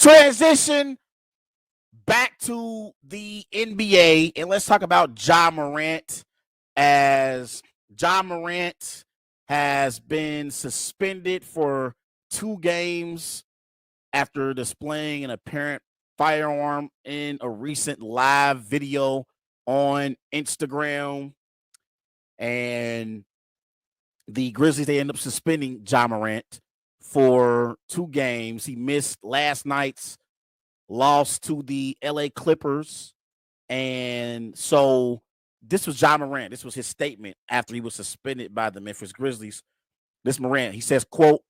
Transition back to the NBA, and let's talk about Ja Morant, as Ja Morant has been suspended for 2 games after displaying an apparent firearm in a recent live video on Instagram. And the Grizzlies, they end up suspending Ja Morant for 2 games. He missed last night's loss to the LA Clippers. And so this was Ja Morant. This was his statement after he was suspended by the Memphis Grizzlies. This Morant, he says, quote,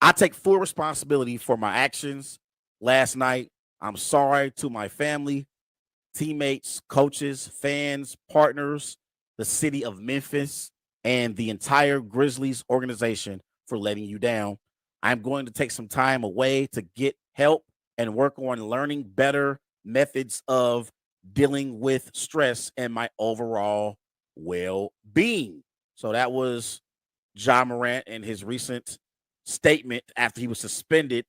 "I take full responsibility for my actions last night. I'm sorry to my family, teammates, coaches, fans, partners, the city of Memphis, and the entire Grizzlies organization for letting you down. I'm going to take some time away to get help and work on learning better methods of dealing with stress and my overall well-being." So that was Ja Morant in his recent statement after he was suspended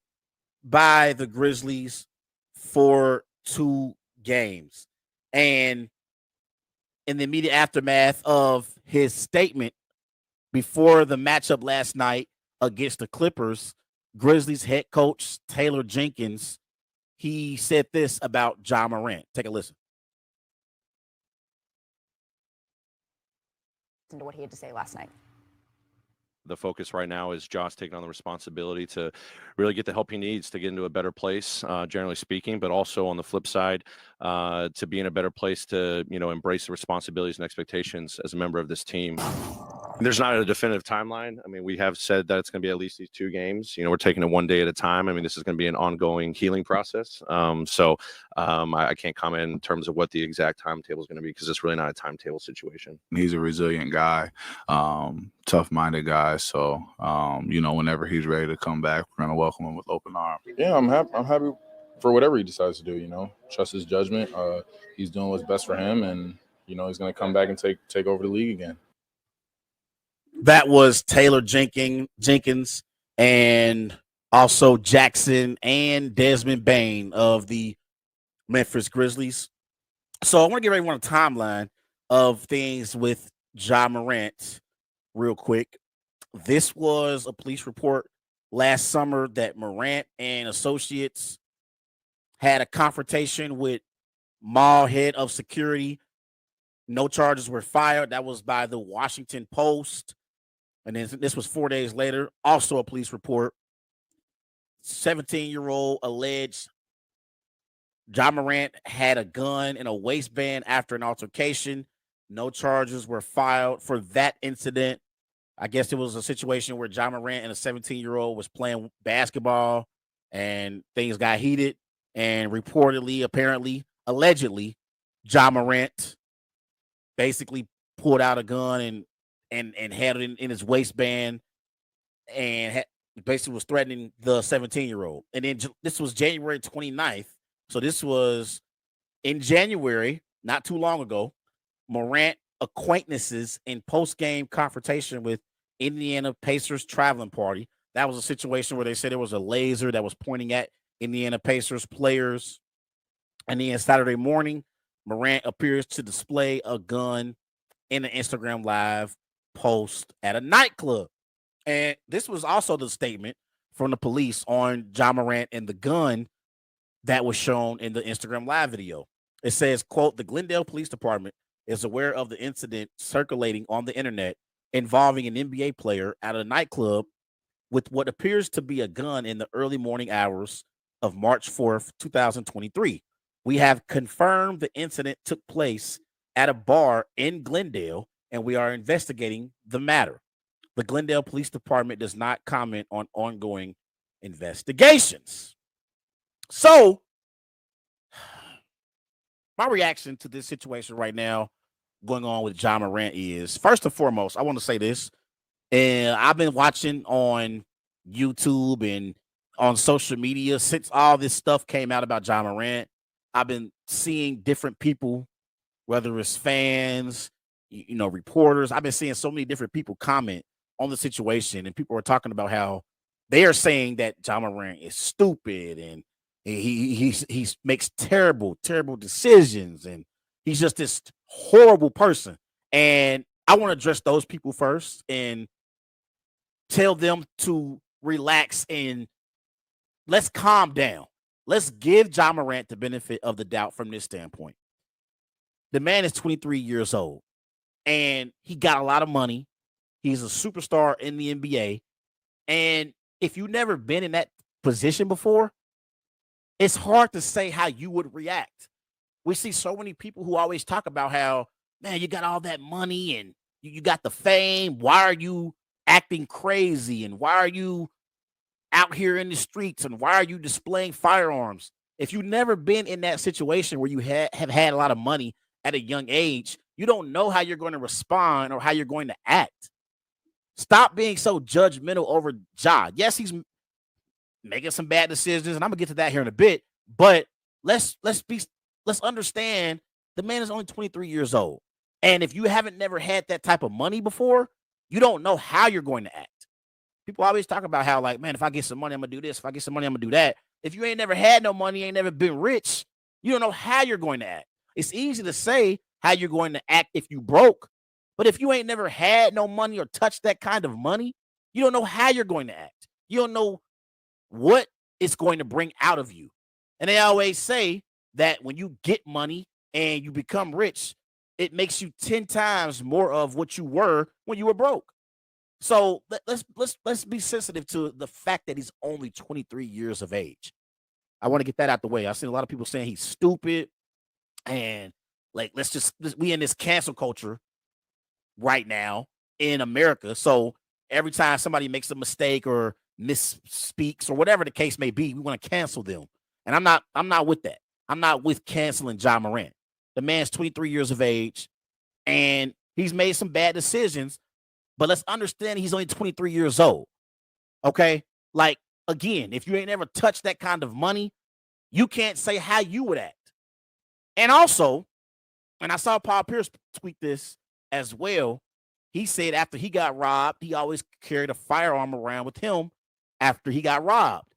by the Grizzlies for 2 games. And in the immediate aftermath of his statement before the matchup last night against the Clippers, Grizzlies head coach Taylor Jenkins, he said this about Ja Morant. Take a listen. To what he had to say last night. The focus right now is Josh taking on the responsibility to really get the help he needs to get into a better place, generally speaking, but also on the flip side, to be in a better place to, embrace the responsibilities and expectations as a member of this team. There's not a definitive timeline. I mean, we have said that it's going to be at least these 2 games. We're taking it one day at a time. I mean, this is going to be an ongoing healing process. I can't comment in terms of what the exact timetable is going to be because it's really not a timetable situation. He's a resilient guy, tough-minded guy. So, whenever he's ready to come back, we're going to welcome him with open arms. Yeah, I'm happy for whatever he decides to do, Trust his judgment. He's doing what's best for him, and, he's going to come back and take over the league again. That was Taylor Jenkins and also Jackson and Desmond Bane of the Memphis Grizzlies. So I want to give everyone a timeline of things with Ja Morant real quick. This was a police report last summer that Morant and associates had a confrontation with mall head of security. No charges were filed. That was by the Washington Post. And then this was 4 days later, also a police report. 17-year-old alleged Ja Morant had a gun in a waistband after an altercation. No charges were filed for that incident. I guess it was a situation where Ja Morant and a 17-year-old was playing basketball and things got heated. And reportedly, apparently, allegedly, Ja Morant basically pulled out a gun and had it in his waistband and basically was threatening the 17-year-old. And then this was January 29th. So this was in January, not too long ago. Morant acquaintances in post-game confrontation with Indiana Pacers traveling party. That was a situation where they said there was a laser that was pointing at Indiana Pacers players. And then Saturday morning, Morant appears to display a gun in an Instagram Live post at a nightclub. And this was also the statement from the police on Ja Morant and the gun that was shown in the Instagram Live video. It says, quote, "The Glendale Police Department is aware of the incident circulating on the internet involving an NBA player at a nightclub with what appears to be a gun in the early morning hours of March 4th, 2023. We have confirmed the incident took place at a bar in Glendale, and we are investigating the matter. The Glendale Police Department does not comment on ongoing investigations." So, my reaction to this situation right now going on with Ja Morant is, first and foremost, I want to say this, and I've been watching on YouTube and on social media since all this stuff came out about Ja Morant. I've been seeing different people, whether it's fans, reporters. I've been seeing so many different people comment on the situation, and people are talking about how they are saying that Ja Morant is stupid and he makes terrible decisions and he's just this horrible person. And I want to address those people first and tell them to relax and let's calm down. Let's give Ja Morant the benefit of the doubt from this standpoint. The man is 23 years old and he got a lot of money. He's a superstar in the NBA. And if you've never been in that position before, it's hard to say how you would react. We see so many people who always talk about how, man, you got all that money and you got the fame. Why are you acting crazy? And why are you out here in the streets? And why are you displaying firearms? If you've never been in that situation where you have had a lot of money at a young age, you don't know how you're going to respond or how you're going to act. Stop being so judgmental over Ja. Yes, he's making some bad decisions, and I'm gonna get to that here in a bit. But let's understand the man is only 23 years old, and if you haven't never had that type of money before, you don't know how you're going to act. People always talk about how, like, man, if I get some money, I'm gonna do this. If I get some money, I'm gonna do that. If you ain't never had no money, ain't never been rich, you don't know how you're going to act. It's easy to say how you're going to act if you broke. But if you ain't never had no money or touched that kind of money, you don't know how you're going to act. You don't know what it's going to bring out of you. And they always say that when you get money and you become rich, it makes you 10 times more of what you were when you were broke. So let's be sensitive to the fact that he's only 23 years of age. I want to get that out the way. I've seen a lot of people saying he's stupid and like we in this cancel culture right now in America. So every time somebody makes a mistake or misspeaks or whatever the case may be, we want to cancel them. And I'm not with that. I'm not with canceling Ja Morant. The man's 23 years of age and he's made some bad decisions, but let's understand he's only 23 years old. Okay? Like, again, if you ain't ever touched that kind of money, you can't say how you would act. And also, and I saw Paul Pierce tweet this as well. He said after he got robbed, he always carried a firearm around with him after he got robbed.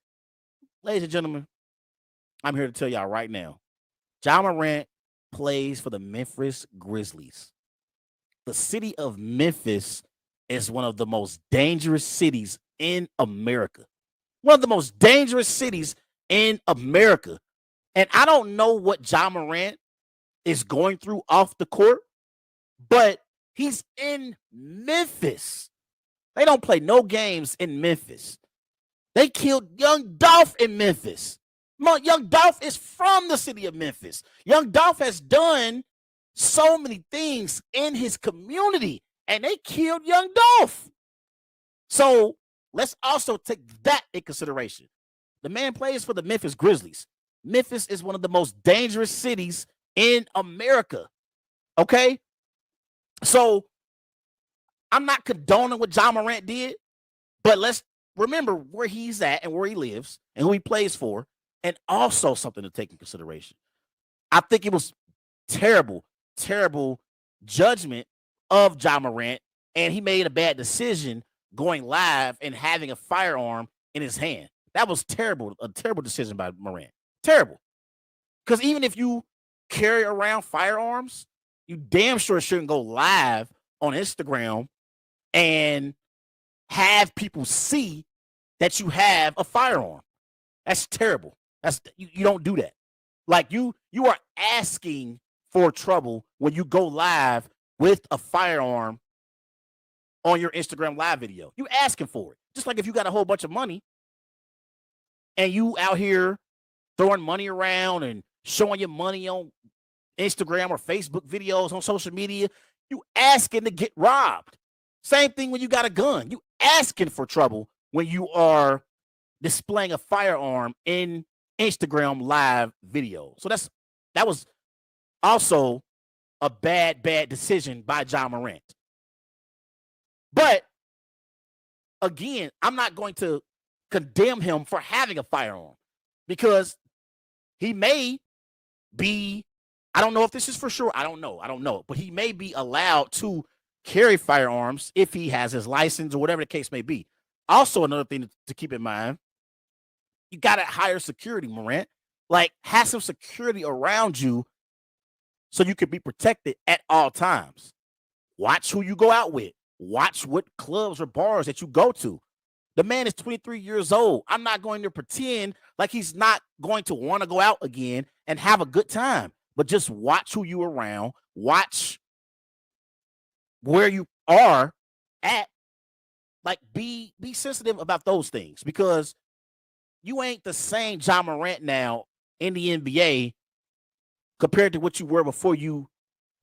Ladies and gentlemen, I'm here to tell y'all right now, Ja Morant plays for the Memphis Grizzlies. The city of Memphis is one of the most dangerous cities in America. One of the most dangerous cities in America. And I don't know what Ja Morant is going through off the court, but he's in Memphis. They don't play no games in Memphis. They killed Young Dolph in Memphis. Young Dolph is from the city of Memphis. Young Dolph has done so many things in his community, and they killed Young Dolph. So let's also take that in consideration. The man plays for the Memphis Grizzlies. Memphis is one of the most dangerous cities in America. Okay? So I'm not condoning what Ja Morant did, but let's remember where he's at and where he lives and who he plays for, and also something to take in consideration. I think it was terrible judgment of Ja Morant, and he made a bad decision going live and having a firearm in his hand. That was terrible, a terrible decision by Morant. Terrible. Because even if you carry around firearms, you damn sure shouldn't go live on Instagram and have people see that you have a firearm. That's terrible. You don't do that. Like you are asking for trouble when you go live with a firearm on your Instagram live video. You asking for it. Just like if you got a whole bunch of money and you out here throwing money around and showing your money on Instagram or Facebook videos on social media, you asking to get robbed. Same thing when you got a gun. You asking for trouble when you are displaying a firearm in Instagram live video. So that was also a bad decision by Ja Morant. But again, I'm not going to condemn him for having a firearm because he may be, I don't know if this is for sure. I don't know. But he may be allowed to carry firearms if he has his license or whatever the case may be. Also, another thing to keep in mind, you got to hire security, Morant. Like, have some security around you so you can be protected at all times. Watch who you go out with. Watch what clubs or bars that you go to. The man is 23 years old. I'm not going to pretend like he's not going to want to go out again and have a good time. But just watch who you around. Watch where you are at. Like, be sensitive about those things, because you ain't the same Ja Morant now in the NBA compared to what you were before you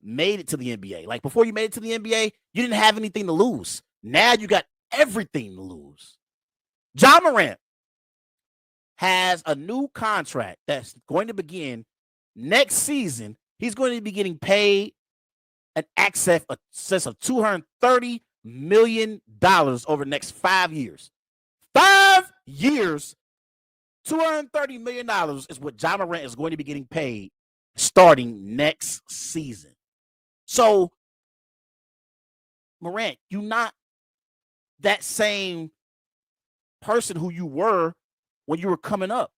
made it to the NBA. Like, before you made it to the NBA, you didn't have anything to lose. Now you got everything to lose. Ja Morant has a new contract that's going to begin next season. He's going to be getting paid an excess of $230 million over the next 5 years. 5 years, $230 million is what Ja Morant is going to be getting paid starting next season. So, Morant, you're not that same person who you were when you were coming up.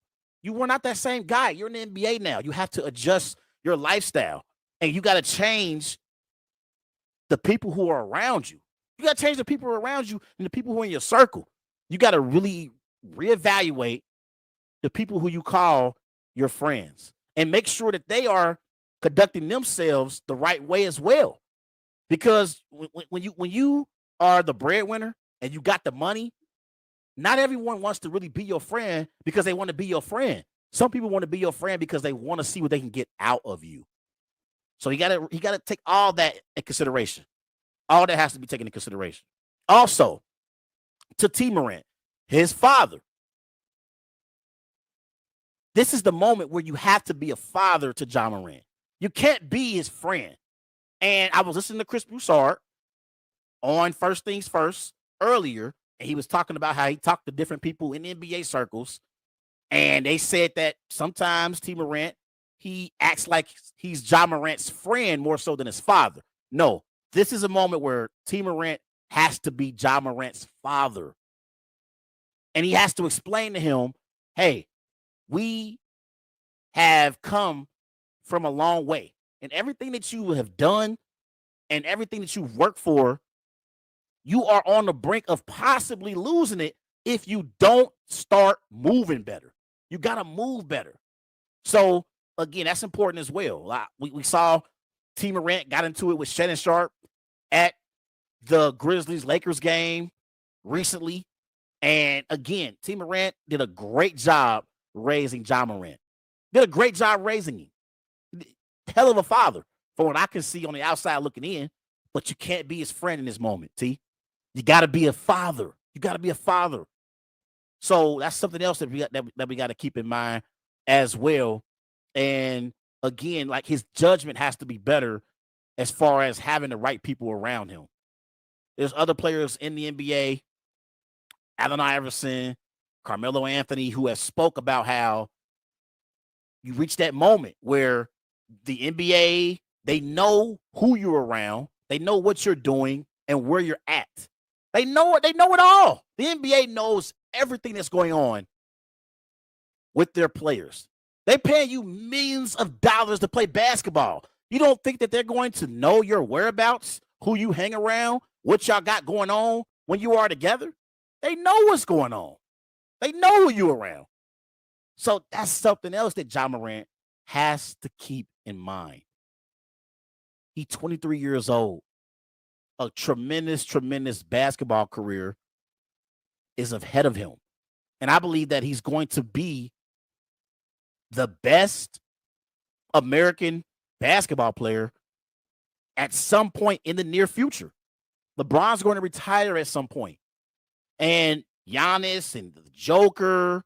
You were not that same guy. You're in the NBA now. You have to adjust your lifestyle, and you got to change the people who are around you. You got to change the people around you and the people who are in your circle. You got to really reevaluate the people who you call your friends and make sure that they are conducting themselves the right way as well. Because when you are the breadwinner and you got the money, not everyone wants to really be your friend because they want to be your friend. Some people want to be your friend because they want to see what they can get out of you. So he gotta take all that in consideration. All that has to be taken into consideration. Also, to T. Morant, his father. This is the moment where you have to be a father to Ja Morant. You can't be his friend. And I was listening to Chris Broussard on First Things First earlier, and he was talking about how he talked to different people in NBA circles, and they said that sometimes T. Morant, he acts like he's Ja Morant's friend more so than his father. No, this is a moment where T. Morant has to be Ja Morant's father. And he has to explain to him, hey, we have come from a long way. And everything that you have done and everything that you've worked for, you are on the brink of possibly losing it if you don't start moving better. You got to move better. So, again, that's important as well. We saw T. Morant got into it with Shannon Sharp at the Grizzlies-Lakers game recently. And, again, T. Morant did a great job raising Ja Morant. Did a great job raising him. Hell of a father from what I can see on the outside looking in, but you can't be his friend in this moment, T. You got to be a father. You got to be a father. So that's something else that we got to keep in mind as well. And again, like, his judgment has to be better as far as having the right people around him. There's other players in the NBA, Allen Iverson, Carmelo Anthony, who have spoke about how you reach that moment where the NBA, they know who you're around, they know what you're doing and where you're at. They know it all. The NBA knows everything that's going on with their players. They're paying you millions of dollars to play basketball. You don't think that they're going to know your whereabouts, who you hang around, what y'all got going on when you are together? They know what's going on. They know who you're around. So that's something else that Ja Morant has to keep in mind. He's 23 years old. A tremendous, tremendous basketball career is ahead of him. And I believe that he's going to be the best American basketball player at some point in the near future. LeBron's going to retire at some point. And Giannis and the Joker,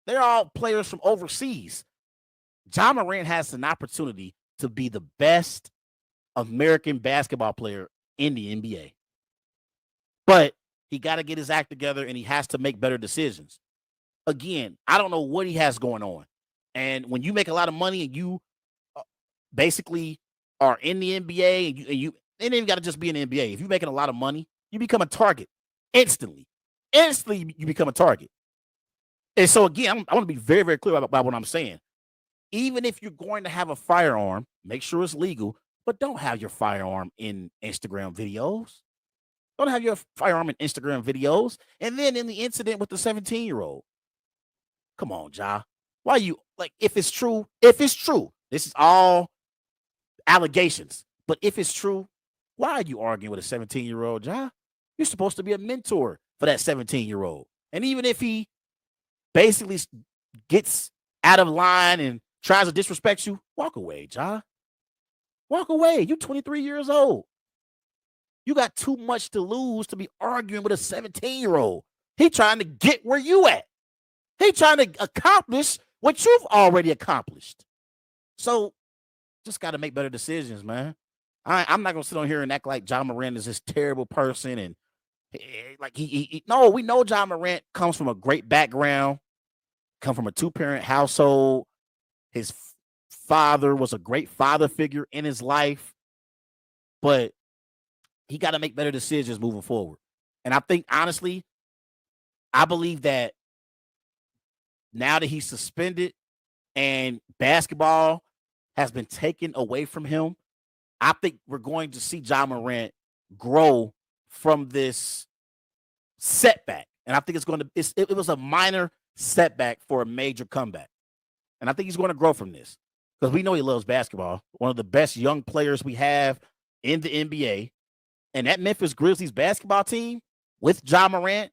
they're all players from overseas. Ja Morant has an opportunity to be the best American basketball player in the NBA. But he got to get his act together and he has to make better decisions. Again, I don't know what he has going on. And when you make a lot of money and you basically are in the NBA and you ain't even got to just be in the NBA. If you're making a lot of money, you become a target instantly. instantly you become a target. And so again, I want to be very, very clear about what I'm saying. Even if you're going to have a firearm, make sure it's legal, but don't have your firearm in Instagram videos. Don't have your firearm in Instagram videos. And then in the incident with the 17-year-old. Come on, Ja. Why you like if it's true, this is all allegations. But if it's true, why are you arguing with a 17-year-old, Ja? You're supposed to be a mentor for that 17-year-old. And even if he basically gets out of line and tries to disrespect you, walk away, Ja. Walk away. You're 23 years old. You got too much to lose to be arguing with a 17-year-old. He trying to get where you at. He trying to accomplish what you've already accomplished. So just got to make better decisions, man. I'm not going to sit on here and act like Ja Morant is this terrible person. And like no, we know Ja Morant comes from a great background, come from a 2-parent household. His father was a great father figure in his life, but he got to make better decisions moving forward. And I think, honestly, I believe that now that he's suspended and basketball has been taken away from him, I think we're going to see Ja Morant grow from this setback. And I think it was a minor setback for a major comeback. And I think he's going to grow from this because we know he loves basketball. One of the best young players we have in the NBA. And that Memphis Grizzlies basketball team with Ja Morant,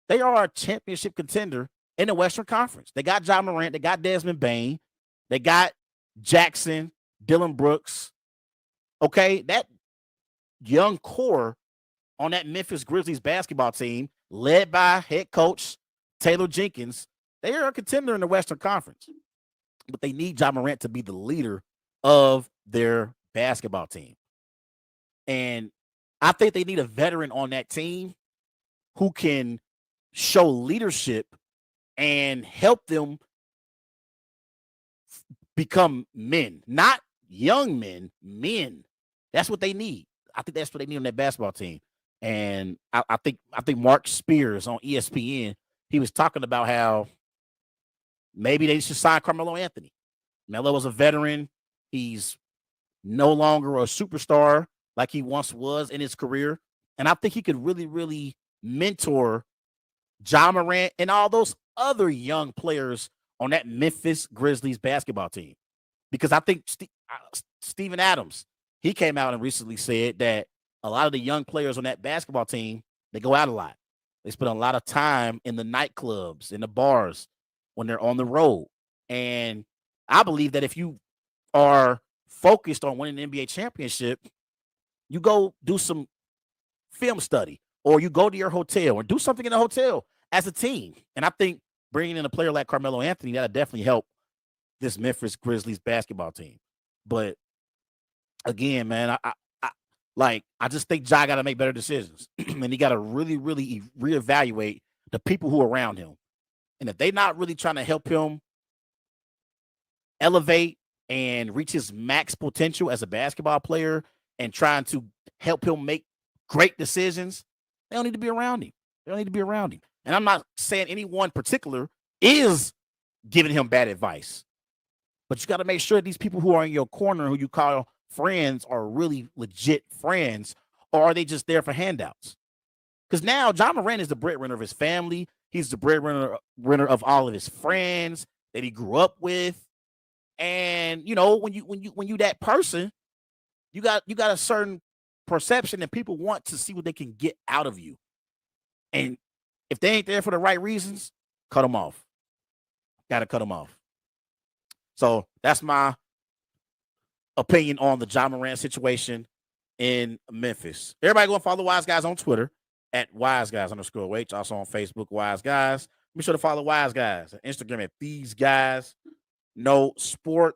they are a championship contender in the Western Conference. They got Ja Morant. They got Desmond Bane. They got Jackson, Dylan Brooks. Okay, that young core on that Memphis Grizzlies basketball team, led by head coach Taylor Jenkins, they are a contender in the Western Conference. But they need Ja Morant to be the leader of their basketball team. And I think they need a veteran on that team who can show leadership and help them become men, not young men. That's what they need. I think that's what they need on that basketball team. And I think Mark Spears on ESPN, he was talking about how maybe they should sign Carmelo Anthony. Melo was a veteran. He's no longer a superstar like he once was in his career. And I think he could really, really mentor Ja Morant and all those other young players on that Memphis Grizzlies basketball team. Because I think Steven Adams, he came out and recently said that a lot of the young players on that basketball team, they go out a lot. They spend a lot of time in the nightclubs, in the bars when they're on the road. And I believe that if you are focused on winning an NBA championship, you go do some film study or you go to your hotel or do something in the hotel as a team. And I think bringing in a player like Carmelo Anthony, that'll definitely help this Memphis Grizzlies basketball team. But again, man, I just think Ja got to make better decisions. And he got to really, really reevaluate the people who are around him. And if they're not really trying to help him elevate and reach his max potential as a basketball player and trying to help him make great decisions, they don't need to be around him. They don't need to be around him. And I'm not saying anyone particular is giving him bad advice. But you got to make sure these people who are in your corner, who you call friends, are really legit friends, or are they just there for handouts? Because now Ja Morant is the breadwinner of his family. He's the breadwinner of all of his friends that he grew up with. And you know, when you that person, you got a certain perception that people want to see what they can get out of you. And if they ain't there for the right reasons, cut them off. Got to cut them off. So that's my opinion on the Ja Morant situation in Memphis. Everybody go and follow Wise Guys on Twitter at WiseGuys_H. Also on Facebook, Wise Guys. Be sure to follow Wise Guys on Instagram at These Guys Know Sports.